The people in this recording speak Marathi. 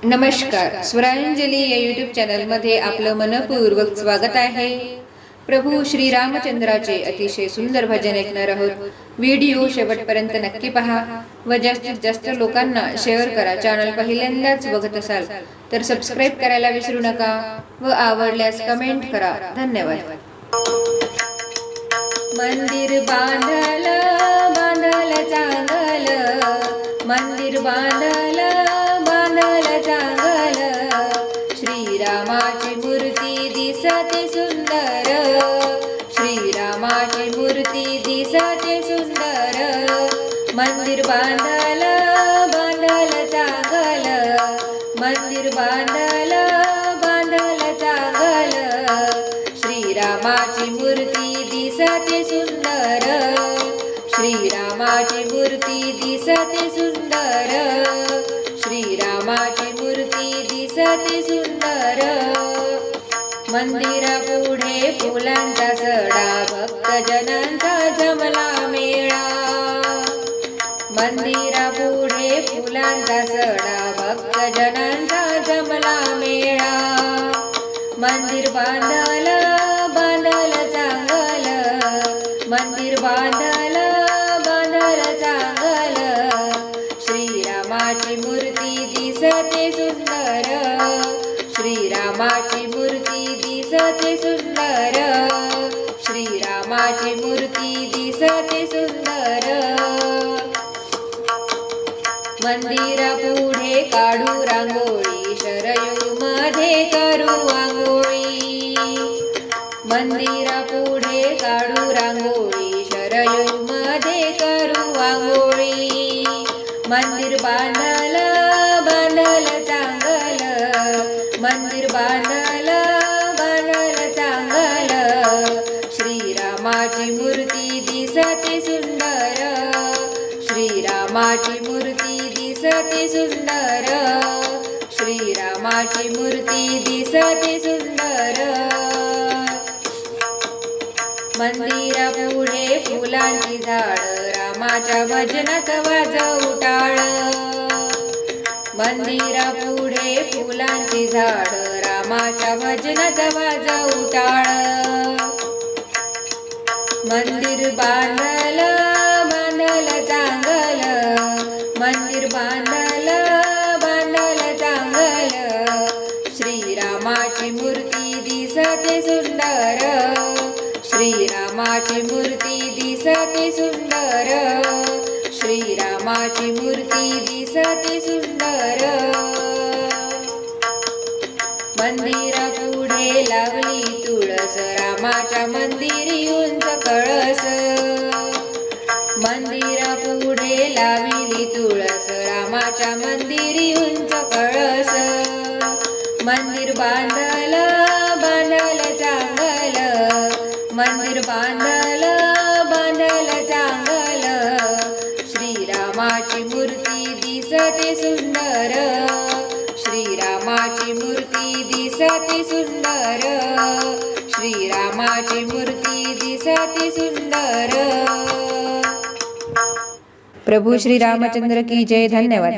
नमस्कार, स्वरांजली या यूट्यूब चॅनलमध्ये आपलं मनपूर्वक स्वागत आहे। प्रभू श्री रामचंद्राचे अतिशय सुंदर भजन ऐकणार आहोत। व्हिडिओ शेवटपर्यंत नक्की पहा व जास्तीत जास्त लोकांना शेअर करा। चॅनल पहिल्यांदाच बघत असाल तर सबस्क्राइब करायला विसरू नका व आवडल्यास कमेंट करा। धन्यवाद। मंदिर बांधल बांधल चांगल, मंदिर बांधल बांधल चांगल, श्रीरामाची मूर्ती दिसते सुंदर, श्रीरामाची मूर्ती दिसते सुंदर। मंदिर बांधल बांधल चांगल, मंदिर बांधल बांधल चांगल, श्रीरामाची मूर्ती दिसते सुंदर, श्रीरामाची मूर्ती दिसते सुंदर, श्रीरामाची मूर्ती दिसते सुंदर। मंदिरापुढे फुलांचा सडा, भक्तजनांचा जमला मेळा, मंदिरापुढे फुलांचा सडा, भक्तजनांचा जमला मेळा। मंदिर बांधल बांधल चांगल, मंदिर बांधल बांधल चांगल, श्रीरामाची मूर्ती दिसते सुंदर, श्रीरामाची मूर्ती दिसते सुंदर, श्रीरामाची मूर्ती दिसते सुंदर। मंदिरापुढे काढू रांगोळी, शरयू मध्ये करू आंघोळी, मंदिरापुढे काढू रांगोळी, शरयू मध्ये करू आंघोळी। मंदिर बांधल बांधल चांगल, मंदिर बांधल बांधल चांगल, श्रीरामाची मूर्ती दिसते सुंदर, श्रीरामाची मूर्ती दिसते सुंदर, श्रीरामाची मूर्ती दिसते सुंदर। मंदिरापुढे फुलांची झाड, रामाच्या भजनात वाजवू टाळ, मंदिरापुढे फुलांची झाड, रामाच्या भजनात वाजवू टाळ। मंदिर बांधल बांधल चांगल, मंदिर बांधल बांधल चांगल, श्रीरामाची मूर्ती दिसते सुंदर, श्रीरामाची मूर्ती दिसते सुंदर, श्रीरामाची मूर्ती दिसते सुंदर। मंदिरापुढे लावली तुळस, रामाच्या मंदिरी उंच कळस, मंदिरापुढे लावली तुळस, रामाच्या मंदिरी उंच कळस। मंदिर बांधल बांधल चांगल, मंदिर बांधल बांधल चांगल, श्रीरामाची मूर्ती दिसते सुंदर, श्रीरामाची मूर्ती दिसते सुंदर, श्रीरामाची मूर्ती दिसते सुंदर। प्रभू श्री रामचंद्र की जय। धन्यवाद।